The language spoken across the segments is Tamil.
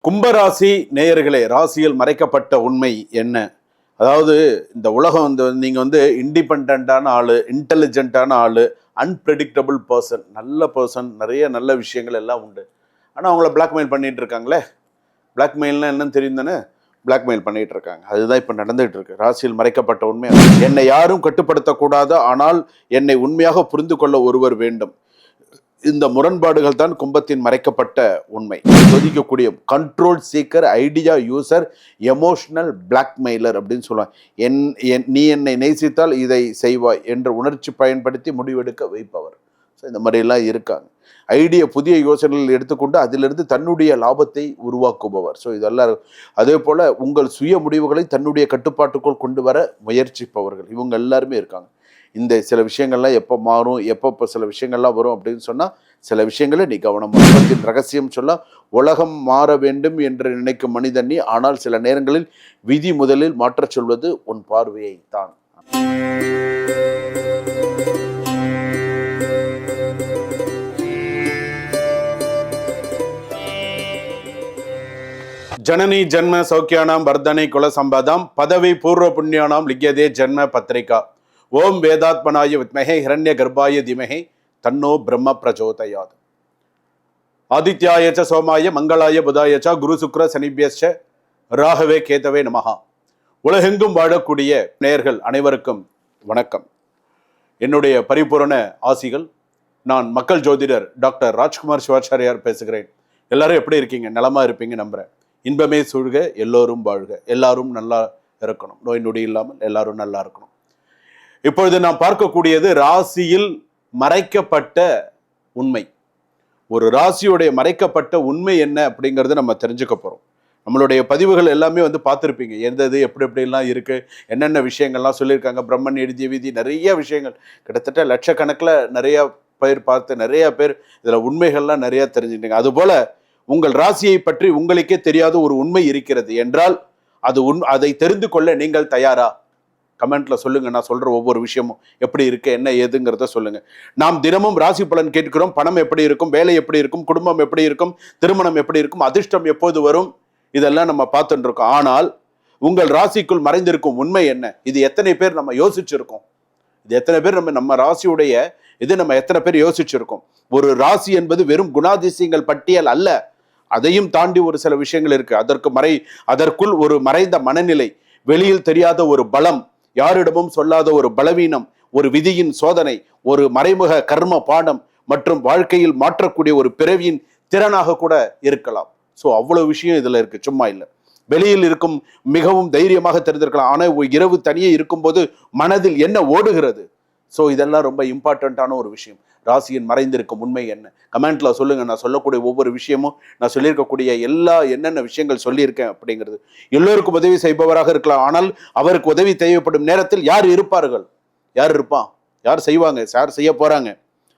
கும்பராசி நேயர்களே, ராசியில் மறைக்கப்பட்ட உண்மை என்ன? அதாவது இந்த உலகம் நீங்க இண்டிபெண்டான ஆளு, இன்டெலிஜென்ட்டான ஆளு, அன்பிரடிக்டபிள் பர்சன், நல்ல பர்சன், நிறைய நல்ல விஷயங்கள் எல்லாம் உண்டு. ஆனால் அவங்கள பிளாக்மெயில் பண்ணிட்டு இருக்காங்களே. பிளாக்மெயில்னா என்னன்னு தெரியும் தானே? பிளாக்மெயில் பண்ணிட்டு இருக்காங்க. அதுதான் இப்போ நடந்துகிட்டு இருக்கு. ராசியில் மறைக்கப்பட்ட உண்மை, என்னை யாரும் கட்டுப்படுத்தக்கூடாது, ஆனால் என்னை உண்மையாக புரிந்து கொள்ள ஒருவர் வேண்டும். இந்த முரண்பாடுகள் தான் கும்பத்தின் மறைக்கப்பட்ட உண்மை. சோதிக்கக்கூடிய control seeker, idea user, emotional blackmailer அப்படின்னு சொல்லுவாங்க. நீ என்னை நேசித்தால் இதை செய்வாய் என்ற உணர்ச்சி பயன்படுத்தி முடிவெடுக்க வைப்பவர். ஸோ இந்த மாதிரிலாம் இருக்காங்க. புதிய யோசனைகள் எடுத்துக்கொண்டு அதிலிருந்து தன்னுடைய லாபத்தை உருவாக்குபவர். ஸோ இதெல்லாம் அதே போல் உங்கள் சுய முடிவுகளை தன்னுடைய கட்டுப்பாட்டுக்குள் கொண்டு வர முயற்சிப்பவர்கள். இவங்க எல்லாருமே இருக்காங்க. இந்த சில விஷயங்கள்லாம் எப்போ மாறும், எப்போ சில விஷயங்கள்லாம் வரும் அப்படின்னு சொன்னால் சில விஷயங்களை நீ கவனம். உலகத்தின் ரகசியம் சொல்ல, உலகம் மாற வேண்டும் என்று நினைக்கும் மனிதன் நீ. ஆனால் சில நேரங்களில் விதி முதலில் மாற்றச் சொல்வது உன் பார்வையை தான். ஜனனி ஜன்ம சௌக்கியானாம் வர்தனை குல சம்பதாம் பதவி பூர்வ புண்ணியானாம் லிக்கியதே ஜன்ம பத்திரிகா. ஓம் வேதாத்மனாய வித்மஹே ஹிரண்ய கர்ப்பாய திமஹே தன்னோ பிரம்ம பிரச்சோதயாத். ஆதித்யாயச்ச சோமாய மங்களாய புதாயச்ச குரு சுக்ர சனிபியச்ச ராகவே கேதவே நமஹா. உலகெங்கும் வாழக்கூடிய நேயர்கள் அனைவருக்கும் வணக்கம். என்னுடைய பரிபூரண ஆசிகள். நான் மக்கள் ஜோதிடர் டாக்டர் ராஜ்குமார் சிவாச்சாரியார் பேசுகிறேன். எல்லாரும் எப்படி இருக்கீங்க? நலமா இருப்பீங்க நம்புறேன். இன்பமே சூழ்க, எல்லோரும் வாழ்க, எல்லாரும் நல்லா இருக்கணும், நோய் நொடி இல்லாமல் எல்லாரும் நல்லா இருக்கணும். இப்பொழுது நாம் பார்க்கக்கூடியது ராசியில் மறைக்கப்பட்ட உண்மை. ஒரு ராசியுடைய மறைக்கப்பட்ட உண்மை என்ன அப்படிங்கிறது நம்ம தெரிஞ்சுக்க போறோம். நம்மளுடைய பதிவுகள் எல்லாமே பார்த்துருப்பீங்க. எந்தது எப்படி எப்படிலாம் இருக்கு, என்னென்ன விஷயங்கள்லாம் சொல்லியிருக்காங்க. பிரம்மன் எழுதிய விதி, நிறைய விஷயங்கள், கிட்டத்தட்ட லட்சக்கணக்கில் நிறைய பேர் பார்த்து, நிறைய பேர் இதுல உண்மைகள்லாம் நிறைய தெரிஞ்சுட்டீங்க. அதுபோல உங்கள் ராசியை பற்றி உங்களுக்கே தெரியாத ஒரு உண்மை இருக்கிறது என்றால் அதை தெரிந்து கொள்ள நீங்கள் தயாரா? கமெண்ட்ல சொல்லுங்க. நான் சொல்ற ஒவ்வொரு விஷயமும் எப்படி இருக்கு, என்ன ஏதுங்கிறத சொல்லுங்க. நாம் தினமும் ராசி பலன் கேட்கிறோம். பணம் எப்படி இருக்கும், வேலை எப்படி இருக்கும், குடும்பம் எப்படி இருக்கும், திருமணம் எப்படி இருக்கும், அதிர்ஷ்டம் எப்போது வரும், இதெல்லாம் நம்ம பார்த்துட்டு இருக்கோம். ஆனால் உங்கள் ராசிக்குள் மறைந்திருக்கும் உண்மை என்ன? இது எத்தனை பேர் நம்ம யோசிச்சிருக்கோம்? இது எத்தனை பேர் நம்ம ராசியுடைய நம்ம எத்தனை பேர் யோசிச்சிருக்கோம்? ஒரு ராசி என்பது வெறும் குணாதிசயங்கள் பட்டியல் அல்ல. அதையும் தாண்டி ஒரு சில விஷயங்கள் இருக்கு. அதற்குள் ஒரு மறைந்த மனநிலை, வெளியில் தெரியாத ஒரு பலம், யாரிடமும் சொல்லாத ஒரு பலவீனம், ஒரு விதியின் சோதனை, ஒரு மறைமுக கர்ம பாடம் மற்றும் வாழ்க்கையில் மாற்றக்கூடிய ஒரு பிறவியின் திறனாக கூட இருக்கலாம். ஸோ அவ்வளவு விஷயம் இதுல இருக்கு, சும்மா இல்லை. வெளியில் இருக்கும் மிகவும் தைரியமாக தெரிந்திருக்கலாம். ஆனால் இரவு தனியே இருக்கும்போது மனதில் என்ன ஓடுகிறது? ஸோ இதெல்லாம் ரொம்ப இம்பார்ட்டண்ட்டான ஒரு விஷயம். ராசியின் மறைந்திருக்கும் உண்மை என்ன? கமெண்ட்ல சொல்லுங்க. நான் சொல்லக்கூடிய ஒவ்வொரு விஷயமும், நான் சொல்லியிருக்கக்கூடிய என்னென்ன விஷயங்கள் சொல்லியிருக்கேன் அப்படிங்கிறது. எல்லோருக்கும் உதவி செய்பவராக இருக்கலாம். ஆனால் அவருக்கு உதவி தேவைப்படும் நேரத்தில் யார் இருப்பார்கள்? யார் இருப்பான்? யார் செய்வாங்க? யார் செய்ய போறாங்க?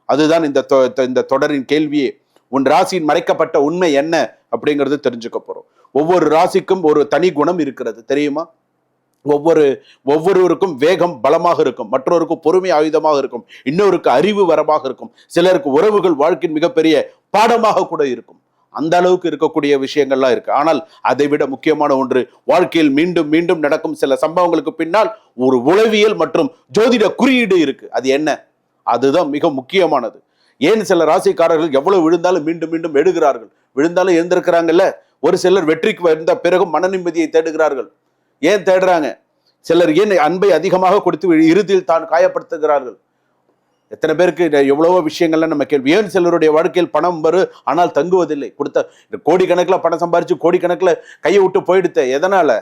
அதுதான் இந்த தொடரின் கேள்வியே. உன் ராசியின் மறைக்கப்பட்ட உண்மை என்ன அப்படிங்கிறது தெரிஞ்சுக்க போறோம். ஒவ்வொரு ராசிக்கும் ஒரு தனி குணம் இருக்கிறது, தெரியுமா? ஒவ்வொருவருக்கும் வேகம் பலமாக இருக்கும், மற்றவருக்கு பொறுமை ஆயுதமாக இருக்கும், இன்னொருக்கு அறிவு வரமாக இருக்கும், சிலருக்கு உறவுகள் வாழ்க்கையின் மிகப்பெரிய பாடமாக கூட இருக்கும். அந்த அளவுக்கு இருக்கக்கூடிய விஷயங்கள்லாம் இருக்கு. ஆனால் அதை விட முக்கியமான ஒன்று, வாழ்க்கையில் மீண்டும் மீண்டும் நடக்கும் சில சம்பவங்களுக்கு பின்னால் ஒரு உளவியல் மற்றும் ஜோதிட குறியீடு இருக்கு. அது என்ன? அதுதான் மிக முக்கியமானது. ஏன் சில ராசிக்காரர்கள் எவ்வளவு விழுந்தாலும் மீண்டும் மீண்டும் எழுகிறார்கள்? விழுந்தாலும் எழுந்திருக்கிறாங்கல்ல. ஒரு சிலர் வெற்றிக்கு வந்த பிறகும் மன நிம்மதியை தேடுகிறார்கள். ஏன் தேடுறாங்க? சிலர் ஏன் அன்பை அதிகமாக கொடுத்து இறுதியில் தான் காயப்படுத்துகிறார்கள்? எத்தனை பேருக்கு எவ்வளவோ விஷயங்கள்லாம் நம்ம கேள்வி. ஏன் சிலருடைய வாழ்க்கையில் பணம் வரும் ஆனால் தங்குவதில்லை? கொடுத்த கோடிக்கணக்கில் பணம் சம்பாரிச்சு கோடிக்கணக்கில் கையை விட்டு போயிடுத்த, எதனால?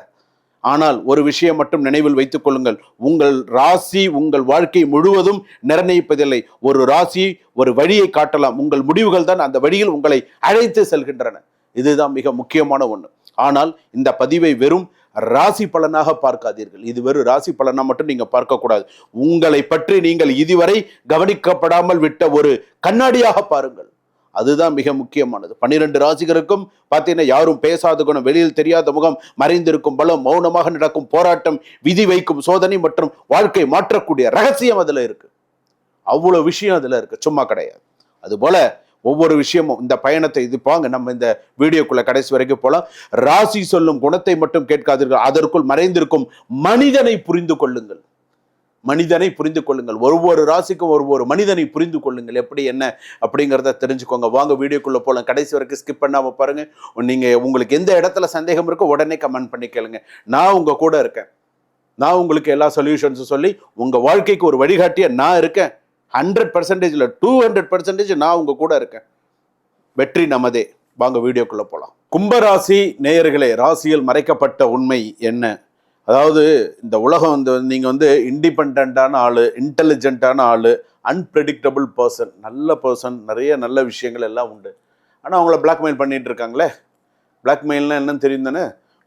ஆனால் ஒரு விஷயம் மட்டும் நினைவில் வைத்துக் கொள்ளுங்கள், உங்கள் ராசி உங்கள் வாழ்க்கை முழுவதும் நிர்ணயிப்பதில்லை. ஒரு ராசி ஒரு வழியை காட்டலாம், உங்கள் முடிவுகள் தான் அந்த வழியில் உங்களை அழைத்து செல்கின்றன. இதுதான் மிக முக்கியமான ஒண்ணு. ஆனால் இந்த பதிவை வெறும் ராசி பலனாக பார்க்காதீர்கள். இது வெறும் ராசி பலனா மட்டும் நீங்க பார்க்க கூடாது. உங்களை பற்றி நீங்கள் இதுவரை கவனிக்கப்படாமல் விட்ட ஒரு கண்ணாடியாக பாருங்கள். அதுதான் மிக முக்கியமானது. 12 ராசிகருக்கும் பார்த்தீங்கன்னா யாரும் பேசாத குணம், வெளியில் தெரியாத முகம், மறைந்திருக்கும் பலம், மௌனமாக நடக்கும் போராட்டம், விதி வைக்கும் சோதனை மற்றும் வாழ்க்கை மாற்றக்கூடிய ரகசியம் அதுல இருக்கு. அவ்வளவு விஷயம் அதுல இருக்கு, சும்மா கிடையாது. அதுபோல ஒவ்வொரு விஷயமும் இந்த பயணத்தை இது பாங்க நம்ம இந்த வீடியோக்குள்ள கடைசி வரைக்கும் போலாம். ராசி சொல்லும் குணத்தை மட்டும் கேட்காதீர்கள், அதற்குள் மறைந்திருக்கும் மனிதனை புரிந்து கொள்ளுங்கள். மனிதனை புரிந்து கொள்ளுங்கள். ஒவ்வொரு ராசிக்கும் ஒவ்வொரு மனிதனை புரிந்து கொள்ளுங்கள். எப்படி என்ன அப்படிங்கிறத தெரிஞ்சுக்கோங்க. வாங்க வீடியோக்குள்ள போலாம். கடைசி வரைக்கும் ஸ்கிப் பண்ணாம பாருங்க. நீங்க உங்களுக்கு எந்த இடத்துல சந்தேகம் இருக்கோ உடனே கமெண்ட் பண்ணி கேளுங்க. நான் உங்க கூட இருக்கேன். நான் உங்களுக்கு எல்லா சொல்யூஷன்ஸும் சொல்லி உங்க வாழ்க்கைக்கு ஒரு வழிகாட்டிய நான் இருக்கேன். 100% 200% நான் உங்க கூட இருக்கேன். வெற்றி நமதே. வாங்க வீடியோக்குள்ள போலாம். கும்பராசி நேயர்களே, ராசியில் மறைக்கப்பட்ட உண்மை என்ன? அதாவது இந்த உலகம் நீங்க இண்டிபெண்டான ஆளு, இன்டெலிஜென்ட்டான ஆளு, அன்பிரடிக்டபிள் பர்சன், நல்ல பர்சன், நிறைய நல்ல விஷயங்கள் எல்லாம் உண்டு. ஆனால் அவங்கள பிளாக்மெயில் பண்ணிட்டு இருக்காங்களே. பிளாக்மெயில்னா என்னன்னு தெரியும் தானே?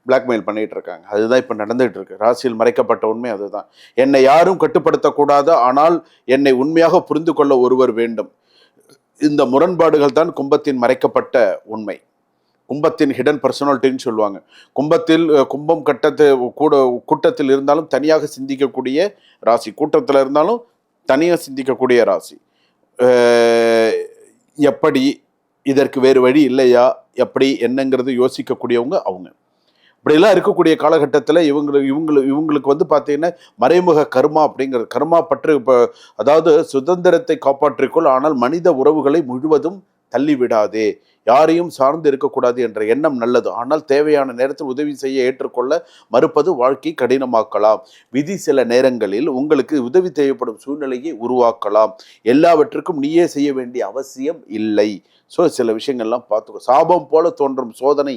பிளாக்மெயில் பண்ணிட்டு இருக்காங்க. அதுதான் இப்போ நடந்துகிட்டு இருக்கு. ராசியில் மறைக்கப்பட்ட உண்மை அதுதான். என்னை யாரும் கட்டுப்படுத்தக்கூடாது, ஆனால் என்னை உண்மையாக புரிந்து கொள்ள ஒருவர் வேண்டும். இந்த முரண்பாடுகள் தான் கும்பத்தின் மறைக்கப்பட்ட உண்மை. கும்பத்தின் ஹிடன் பர்சனாலிட்டின்னு சொல்லுவாங்க. கும்பம் கூட்டத்தில் இருந்தாலும் தனியாக சிந்திக்கக்கூடிய ராசி, கூட்டத்தில் இருந்தாலும் தனியாக சிந்திக்கக்கூடிய ராசி. எப்படி இதற்கு வேறு வழி இல்லையா, எப்படி என்னங்கிறது யோசிக்கக்கூடியவங்க அவங்க. இப்படியெல்லாம் இருக்கக்கூடிய காலகட்டத்தில் இவங்களுக்கு பார்த்தீங்கன்னா மறைமுக கர்மா அப்படிங்கிறது, கர்மா பற்று. இப்போ அதாவது சுதந்திரத்தை காப்பாற்றிக்கொள், ஆனால் மனித உறவுகளை முழுவதும் தள்ளிவிடாதே, யாரையும் சார்ந்து இருக்கக்கூடாது என்ற எண்ணம் நல்லது. ஆனால் தேவையான நேரத்தில் உதவி செய்ய ஏற்றுக்கொள்ள மறுப்பது வாழ்க்கை கடினமாக்கலாம். விதி சில நேரங்களில் உங்களுக்கு உதவி தேவைப்படும் சூழ்நிலையை உருவாக்கலாம். எல்லாவற்றுக்கும் நீயே செய்ய வேண்டிய அவசியம் இல்லை. ஸோ சில விஷயங்கள்லாம் பார்த்துக்கோ. சாபம் போல தோன்றும் சோதனை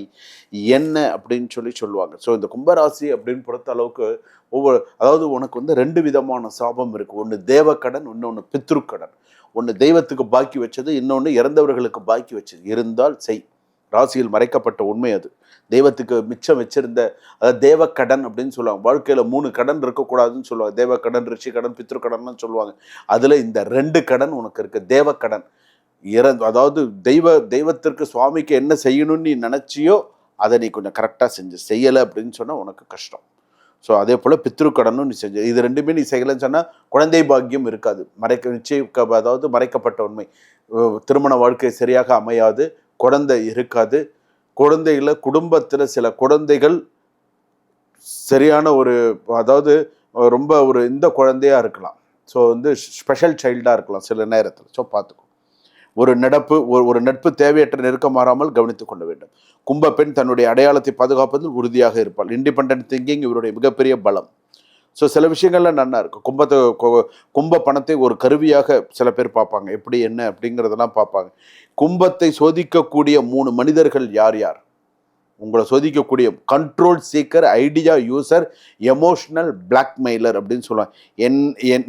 என்ன அப்படின்னு சொல்லுவாங்க. ஸோ இந்த கும்பராசி அப்படின்னு பொறுத்த அளவுக்கு அதாவது உனக்கு 2 விதமான சாபம் இருக்கு. ஒன்று தேவக்கடன், இன்னொன்று பித்ருக்கடன். ஒன்று தெய்வத்துக்கு பாக்கி வச்சது, இன்னொன்று இறந்தவர்களுக்கு பாக்கி வச்சது. இருந்தால் செய். ராசியில் மறைக்கப்பட்ட உண்மை அது. தெய்வத்துக்கு மிச்சம் வச்சிருந்த, அதாவது தேவக்கடன் அப்படின்னு சொல்லுவாங்க. வாழ்க்கையில் 3 கடன் இருக்கக்கூடாதுன்னு சொல்லுவாங்க. தேவக்கடன், ரிஷி கடன், பித்ருக்கடன் சொல்லுவாங்க. அதில் இந்த 2 கடன் உனக்கு இருக்கு. தேவக்கடன், அதாவது தெய்வத்திற்கு சுவாமிக்கு என்ன செய்யணும்னு நீ நினச்சியோ அதை நீ கொஞ்சம் கரெக்டாக செய்யலை அப்படின்னு சொன்னால் உனக்கு கஷ்டம். ஸோ அதே போல் பித்ருக்கடனும் நீ செஞ்ச, இது 2மே நீ செய்யலைன்னு சொன்னால் குழந்தை பாக்கியம் இருக்காது. அதாவது மறைக்கப்பட்ட உண்மை. திருமண வாழ்க்கை சரியாக அமையாது, குழந்தை இருக்காது. குடும்பத்தில் சில குழந்தைகள் சரியான அதாவது ரொம்ப இந்த குழந்தையாக இருக்கலாம். ஸோ ஸ்பெஷல் சைல்டாக இருக்கலாம் சில நேரத்தில். ஸோ பார்த்துக்கோ. ஒரு நட்பு தேவையற்ற நெருக்கம் மாறாமல் கவனித்துக் கொள்ள வேண்டும். கும்ப பெண் தன்னுடைய அடையாளத்தை பாதுகாப்பதில் உறுதியாக இருப்பாள். இண்டிபெண்டன்ட் திங்கிங் இவருடைய மிகப்பெரிய பலம். ஸோ சில விஷயங்கள்லாம் நல்லா இருக்கும். கும்ப பணத்தை ஒரு கருவியாக சில பேர் பார்ப்பாங்க. எப்படி என்ன அப்படிங்கிறதெல்லாம் பார்ப்பாங்க. கும்பத்தை சோதிக்கக்கூடிய 3 மனிதர்கள் யார் யார்? உங்களை சோதிக்கக்கூடிய control seeker, idea user, emotional blackmailer அப்படின்னு சொல்லுவாங்க.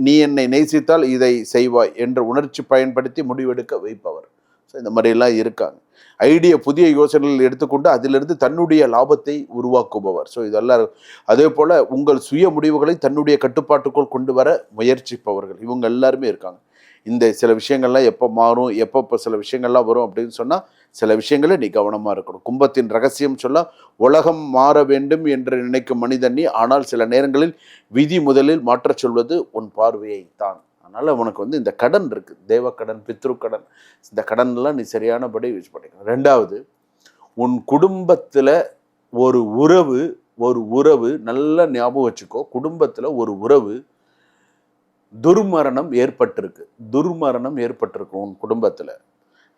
நீ என்னை நேசித்தால் இதை செய்வாய் என்ற உணர்ச்சி பயன்படுத்தி முடிவெடுக்க வைப்பவர். ஸோ இந்த மாதிரிலாம் இருக்காங்க. புதிய யோசனைகள் எடுத்துக்கொண்டு அதிலிருந்து தன்னுடைய லாபத்தை உருவாக்குபவர். ஸோ இதெல்லாம். அதே போல் உங்கள் சுய முடிவுகளை தன்னுடைய கட்டுப்பாட்டுக்குள் கொண்டு வர முயற்சிப்பவர்கள். இவங்க எல்லாருமே இருக்காங்க. இந்த சில விஷயங்கள்லாம் எப்போ மாறும், எப்போ சில விஷயங்கள்லாம் வரும் அப்படின்னு சொன்னால் சில விஷயங்கள நீ கவனமாக இருக்கணும். கும்பத்தின் ரகசியம் உலகம் மாற வேண்டும் என்று நினைக்கும் மனிதன் நீ, ஆனால் சில நேரங்களில் விதி முதலில் மாற்றச் சொல்வது உன் பார்வையை தான். அதனால் உனக்கு இந்த கடன் இருக்குது, தேவக்கடன், பித்ருக்கடன். இந்த கடன்லாம் நீ சரியானபடி யூஸ் பண்ணிக்கணும். 2வது, உன் குடும்பத்தில் ஒரு உறவு நல்லா ஞாபகம் வச்சுக்கோ. குடும்பத்தில் ஒரு உறவு துர்மரணம் ஏற்பட்டிருக்கு உன் குடும்பத்தில்.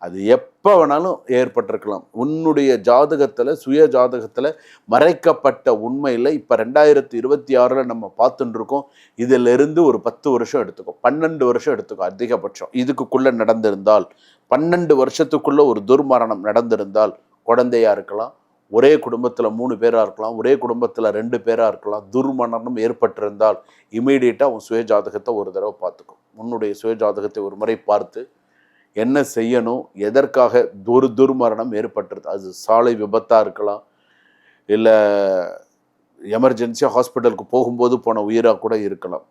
அது எப்போ வேணாலும் ஏற்பட்டிருக்கலாம். உன்னுடைய ஜாதகத்தில், சுய ஜாதகத்தில் மறைக்கப்பட்ட உண்மையில் இப்போ 2026 நம்ம பார்த்துட்டு இருக்கோம். இதிலிருந்து ஒரு 10 வருஷம் எடுத்துக்கோ, 12 வருஷம் எடுத்துக்கோ அதிகபட்சம். இதுக்குள்ளே நடந்திருந்தால், 12 வருஷத்துக்குள்ளே ஒரு துர்மரணம் நடந்திருந்தால், குழந்தையாக இருக்கலாம், ஒரே குடும்பத்தில் 3 பேராக இருக்கலாம், ஒரே குடும்பத்தில் 2 பேராக இருக்கலாம். துர்மரணம் ஏற்பட்டிருந்தால் இமீடியட்டாக உன் சுய ஜாதகத்தை ஒரு தடவை பார்த்துக்கும். உன்னுடைய சுய ஜாதகத்தை ஒரு முறை பார்த்து என்ன செய்யணும், எதற்காக துர்மரணம் ஏற்பட்டிருது. அது சாலை விபத்தாக இருக்கலாம், இல்லை எமர்ஜென்சியாக ஹாஸ்பிட்டலுக்கு போகும்போது போன உயிராக கூட இருக்கலாம்.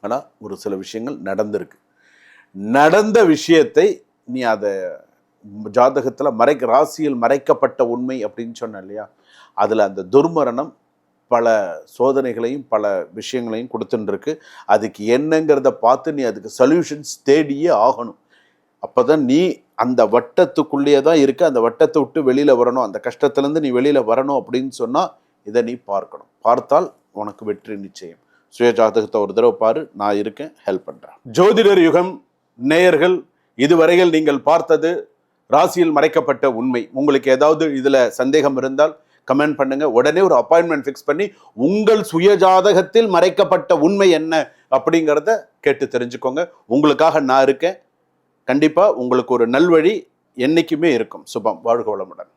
ஆனால் ஒரு சில விஷயங்கள் நடந்த விஷயத்தை நீ அதை ஜாதகத்தில் ராசியில் மறைக்கப்பட்ட உண்மை அப்படின்னு சொன்ன இல்லையா, அதில் அந்த துர்மரணம் பல சோதனைகளையும் பல விஷயங்களையும் கொடுத்துருக்கு. அதுக்கு என்னங்கிறத பார்த்து நீ அதுக்கு சொல்யூஷன்ஸ் தேடியே ஆகணும். அப்போ தான் நீ அந்த வட்டத்துக்குள்ளேயே தான் இருக்கு. அந்த வட்டத்தை விட்டு வெளியில வரணும், அந்த கஷ்டத்திலேருந்து நீ வெளியில வரணும் அப்படின்னு சொன்னா இதை நீ பார்க்கணும். பார்த்தால் உனக்கு வெற்றி நிச்சயம். சுய ஜாதகத்தை ஒரு தடவை பாரு, நான் இருக்கேன், ஹெல்ப் பண்றேன். ஜோதிடர் யுகம் நேயர்கள், இதுவரையில் நீங்கள் பார்த்தது ராசியில் மறைக்கப்பட்ட உண்மை. உங்களுக்கு ஏதாவது இதுல சந்தேகம் இருந்தால் கமெண்ட் பண்ணுங்க. உடனே ஒரு அப்பாயின்மெண்ட் ஃபிக்ஸ் பண்ணி உங்கள் சுய ஜாதகத்தில் மறைக்கப்பட்ட உண்மை என்ன அப்படிங்கிறத கேட்டு தெரிஞ்சுக்கோங்க. உங்களுக்காக நான் இருக்கேன். கண்டிப்பா உங்களுக்கு ஒரு நல்வழி என்னைக்குமே இருக்கும். சுபம். வாழ்க வளமுடன்.